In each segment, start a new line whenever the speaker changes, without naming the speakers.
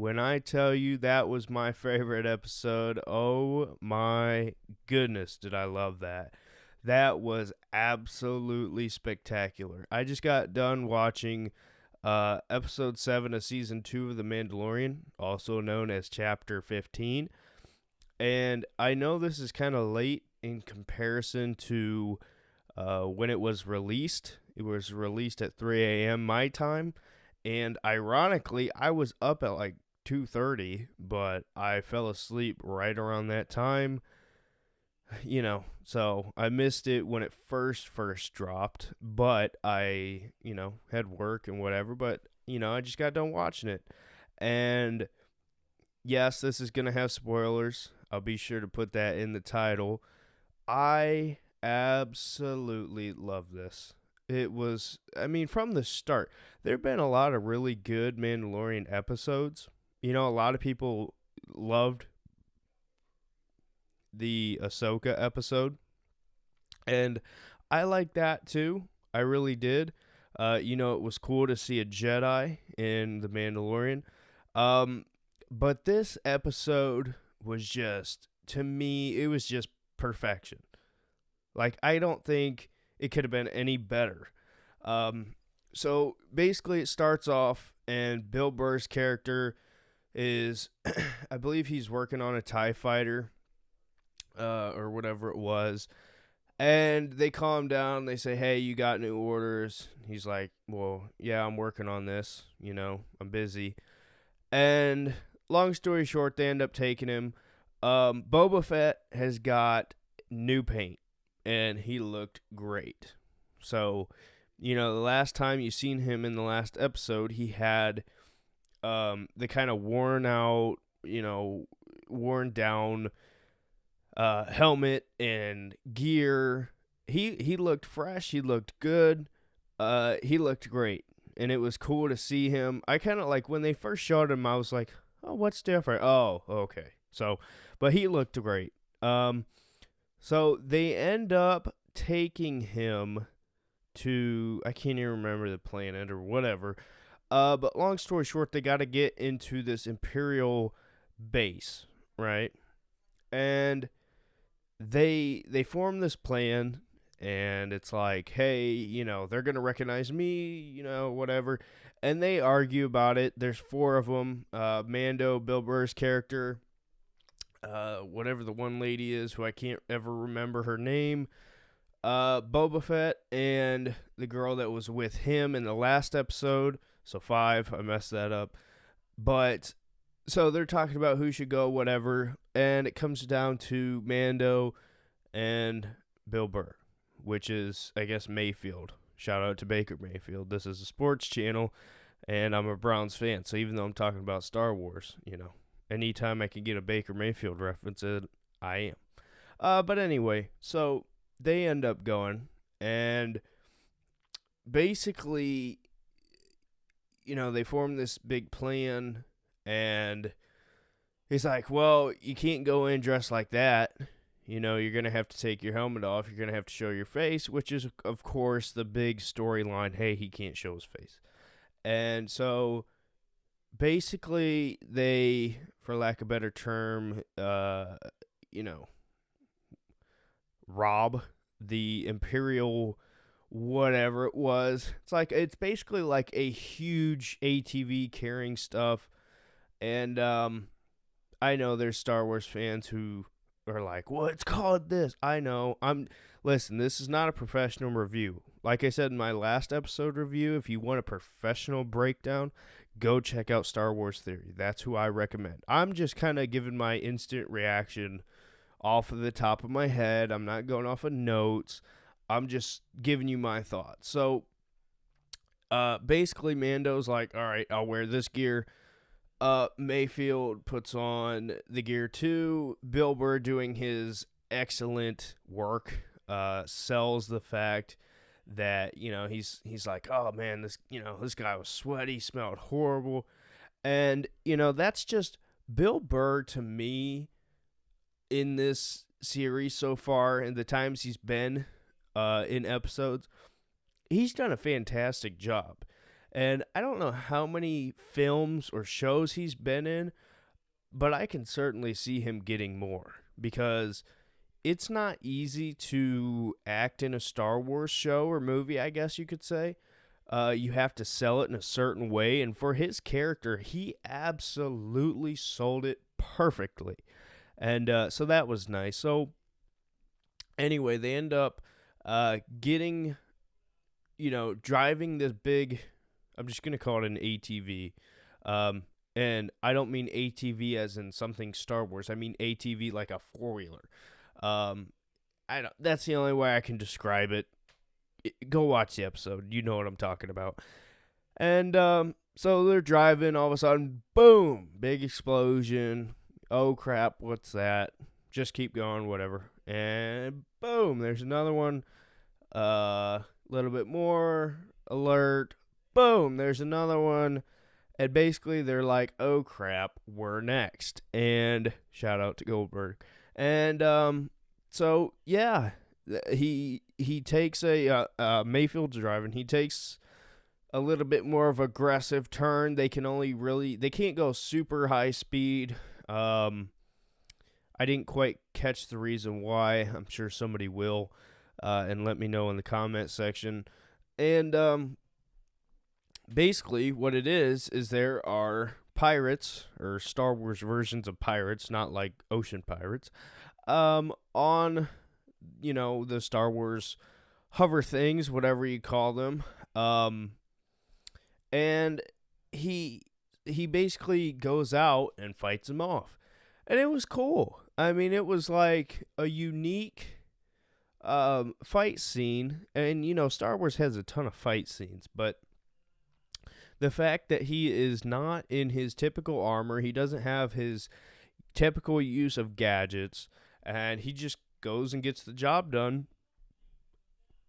When I tell you that was my favorite episode, oh my goodness, did I love that. That was absolutely spectacular. I just got done watching episode 7 of season 2 of The Mandalorian, also known as chapter 15. And I know this is kind of late in comparison to when it was released. It was released at 3 a.m. my time. And ironically, I was up at like 2:30, but I fell asleep right around that time. So I missed it when it first dropped, but I, had work and whatever, but I just got done watching it. And yes, this is going to have spoilers. I'll be sure to put that in the title. I absolutely love this. It was, from the start, there have been a lot of really good Mandalorian episodes. A lot of people loved the Ahsoka episode, and I like that too. I really did. It was cool to see a Jedi in The Mandalorian. But this episode was just, to me, it was just perfection. Like, I don't think it could have been any better. So basically, it starts off, and Bill Burr's character is, I believe he's working on a TIE fighter, or whatever it was. And they calm down. They say, hey, you got new orders. He's like, well, yeah, I'm working on this. I'm busy. And long story short, they end up taking him. Boba Fett has got new paint, and he looked great. So, the last time you seen him in the last episode, he had the kind of worn out, worn down helmet and gear. He looked fresh. He looked good. He looked great. And it was cool to see him. I kind of like when they first showed him, I was like, oh, what's different? Oh, okay. So, but he looked great. So they end up taking him to, I can't even remember the planet or whatever. But long story short, they got to get into this Imperial base, right? And they form this plan, and it's like, hey, they're going to recognize me, whatever. And they argue about it. There's 4 of them. Mando, Bill Burr's character, whatever the one lady is who I can't ever remember her name, Boba Fett, and the girl that was with him in the last episode. So 5, I messed that up. But so they're talking about who should go, whatever, and it comes down to Mando and Bill Burr, which is, I guess, Mayfield. Shout out to Baker Mayfield. This is a sports channel, and I'm a Browns fan, so even though I'm talking about Star Wars, anytime I can get a Baker Mayfield reference, I am. But anyway, so they end up going, and basically, they form this big plan, and he's like, well, you can't go in dressed like that. You're going to have to take your helmet off. You're going to have to show your face, which is, of course, the big storyline. Hey, he can't show his face. And so basically they, for lack of a better term, rob the Imperial whatever it was. It's basically like a huge ATV carrying stuff. And I know there's Star Wars fans who are like, well, it's called this. I know. Listen, this is not a professional review. Like I said in my last episode review, if you want a professional breakdown, go check out Star Wars Theory. That's who I recommend. I'm just kind of giving my instant reaction off of the top of my head. I'm not going off of notes. I'm just giving you my thoughts. So basically Mando's like, all right, I'll wear this gear. Mayfield puts on the gear too. Bill Burr, doing his excellent work, sells the fact that, he's like, oh man, this guy was sweaty, smelled horrible. And, that's just Bill Burr to me in this series so far, and the times he's been in episodes. He's done a fantastic job. And I don't know how many films or shows he's been in, but I can certainly see him getting more because it's not easy to act in a Star Wars show or movie, I guess you could say. You have to sell it in a certain way. And for his character, he absolutely sold it perfectly. And so that was nice. So, anyway, they end up getting, driving this big, I'm just going to call it an ATV. And I don't mean ATV as in something Star Wars. I mean ATV like a four-wheeler. That's the only way I can describe it. Go watch the episode. You know what I'm talking about. And so they're driving. All of a sudden, boom, big explosion. Oh, crap, what's that? Just keep going, whatever. And boom, there's another one. Little bit more alert. Boom, there's another one. And basically, they're like, oh, crap, we're next. And shout out to Goldberg. And so, yeah, he takes Mayfield's driving. He takes a little bit more of aggressive turn. They can't go super high speed. I didn't quite catch the reason why. I'm sure somebody will, and let me know in the comment section. And basically, what it is there are pirates, or Star Wars versions of pirates, not like ocean pirates, on, the Star Wars hover things, whatever you call them. And he basically goes out and fights them off. And it was cool. I mean, it was like a unique fight scene. And, Star Wars has a ton of fight scenes, but the fact that he is not in his typical armor, he doesn't have his typical use of gadgets, and he just goes and gets the job done,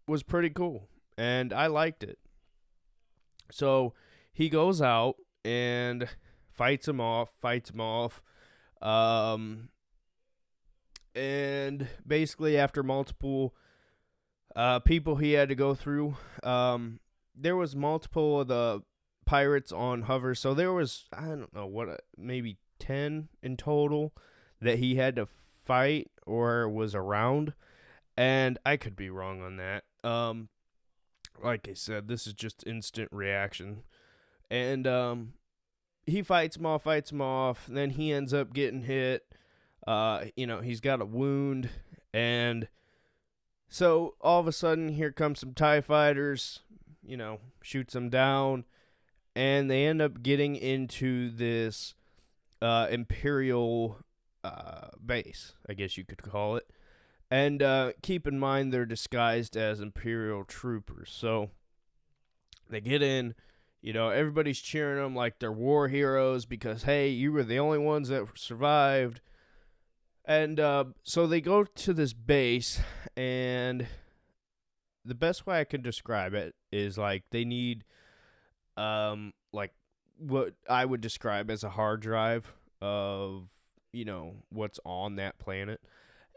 was pretty cool. And I liked it. So he goes out and fights him off. And basically, after multiple people he had to go through, there was multiple of the pirates on hover. So there was, I don't know, maybe 10 in total that he had to fight or was around. And I could be wrong on that. Like I said, this is just instant reaction. And he fights him off. Then he ends up getting hit. He's got a wound. And so all of a sudden, here comes some TIE fighters, shoots them down. And they end up getting into this Imperial base, I guess you could call it. And keep in mind, they're disguised as Imperial troopers. So they get in, everybody's cheering them like they're war heroes because, hey, you were the only ones that survived. And so they go to this base, and the best way I can describe it is like they need, like what I would describe as a hard drive of, what's on that planet.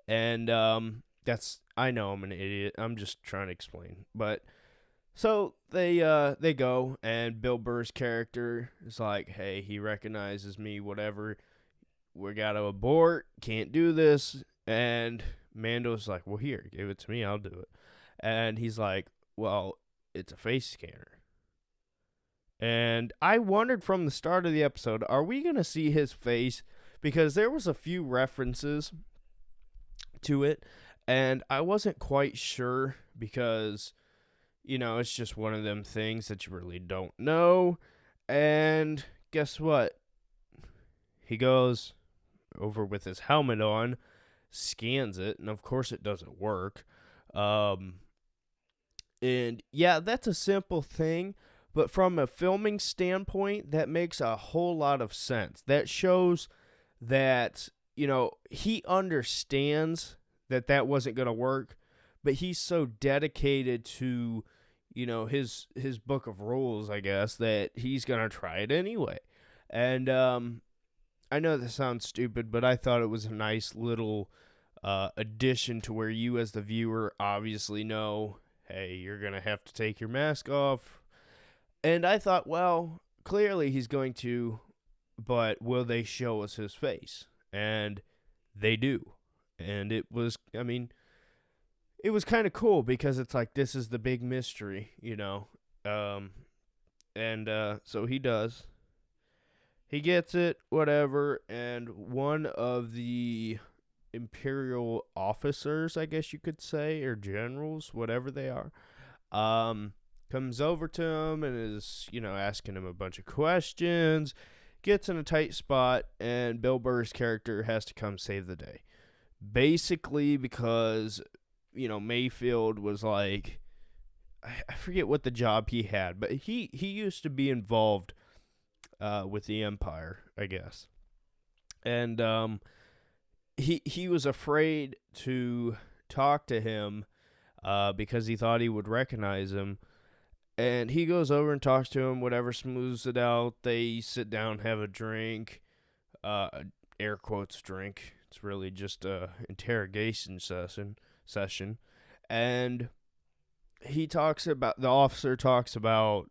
And I know I'm an idiot. I'm just trying to explain. But so they go, and Bill Burr's character is like, hey, he recognizes me, whatever. We got to abort. Can't do this. And Mando's like, well, here, give it to me. I'll do it. And he's like, well, it's a face scanner. And I wondered from the start of the episode, are we going to see his face? Because there was a few references to it, and I wasn't quite sure because, it's just one of them things that you really don't know. And guess what? He goes over with his helmet on, scans it, and of course it doesn't work. And yeah, that's a simple thing, but from a filming standpoint, that makes a whole lot of sense. That shows that, he understands that wasn't going to work, but he's so dedicated to, his book of rules, I guess, that he's going to try it anyway. And I know that sounds stupid, but I thought it was a nice little addition to where you as the viewer obviously know, hey, you're going to have to take your mask off. And I thought, well, clearly he's going to, but will they show us his face? And they do. And it was, I mean, it was kind of cool because it's like, this is the big mystery, you know. So he does. He gets it, whatever, and one of the imperial officers, I guess you could say, or generals, whatever they are, comes over to him and is, asking him a bunch of questions, gets in a tight spot, and Bill Burr's character has to come save the day. Basically because, Mayfield was like, I forget what the job he had, but he used to be involved with the Empire, I guess. And he was afraid to talk to him because he thought he would recognize him. And he goes over and talks to him, whatever, smooths it out. They sit down, have a drink, air quotes drink. It's really just a interrogation session. And the officer talks about,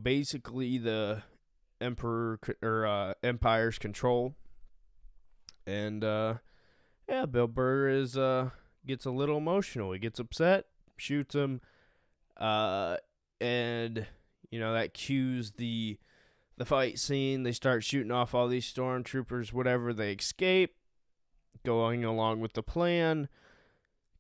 basically the Empire's control. And Bill Burr gets a little emotional. He gets upset, shoots him, and that cues the fight scene. They start shooting off all these stormtroopers, whatever. They escape, going along with the plan.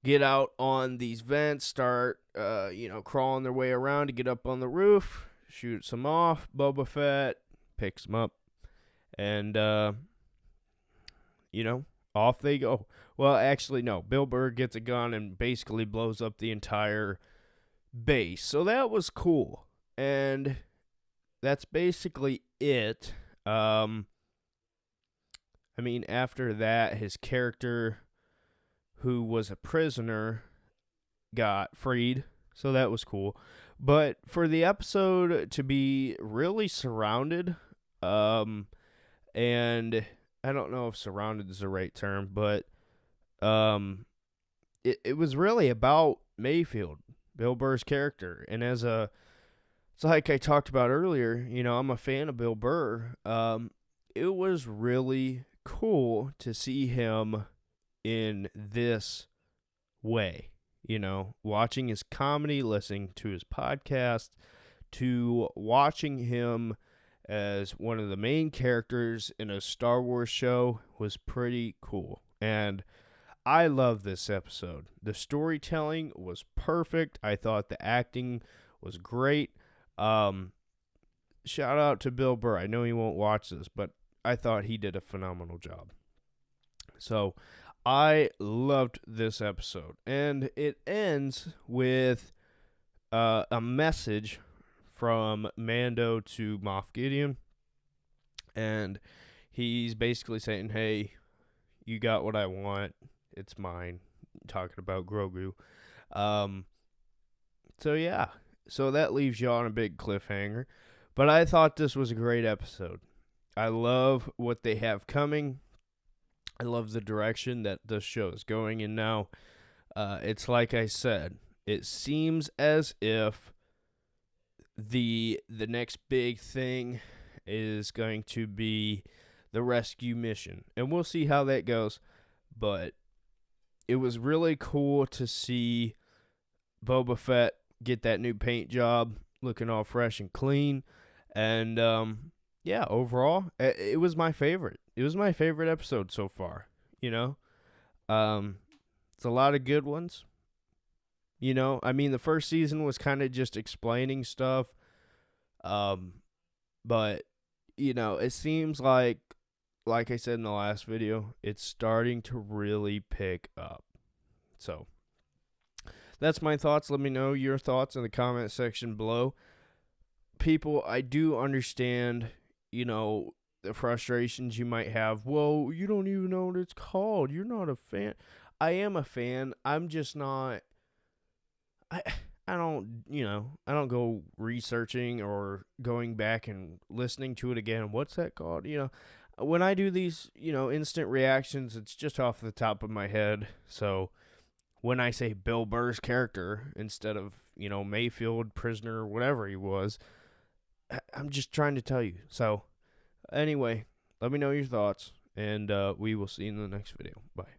Get out on these vents, start crawling their way around to get up on the roof. Shoots them off. Boba Fett picks them up, and off they go. Well, actually, no. Bill Burr gets a gun and basically blows up the entire base. So that was cool. And that's basically it. After that, his character, who was a prisoner, got freed. So that was cool. But for the episode to be really surrounded, and I don't know if surrounded is the right term, but it was really about Mayfield, Bill Burr's character. And it's like I talked about earlier, I'm a fan of Bill Burr. It was really cool to see him in this way, watching his comedy, listening to his podcast, to watching him as one of the main characters in a Star Wars show was pretty cool. And I love this episode. The storytelling was perfect. I thought the acting was great. Shout out to Bill Burr. I know he won't watch this, but I thought he did a phenomenal job. So I loved this episode. And it ends with a message from Mando to Moff Gideon. And he's basically saying, hey, you got what I want. It's mine. Talking about Grogu. So that leaves you on a big cliffhanger. But I thought this was a great episode. I love what they have coming. I love the direction that this show is going in now. It's like I said, it seems as if the next big thing is going to be the rescue mission. And we'll see how that goes. But it was really cool to see Boba Fett get that new paint job, looking all fresh and clean. And overall, it was my favorite. It was my favorite episode so far, It's a lot of good ones. The first season was kind of just explaining stuff. But, it seems like I said in the last video, it's starting to really pick up. So, that's my thoughts. Let me know your thoughts in the comment section below. People, I do understand, the frustrations you might have. Well, you don't even know what it's called. You're not a fan. I am a fan. I'm just not. I don't go researching or going back and listening to it again. What's that called? When I do these, instant reactions, it's just off the top of my head. So when I say Bill Burr's character instead of, Mayfield, prisoner, whatever he was. I'm just trying to tell you. So, anyway, let me know your thoughts, and we will see you in the next video. Bye.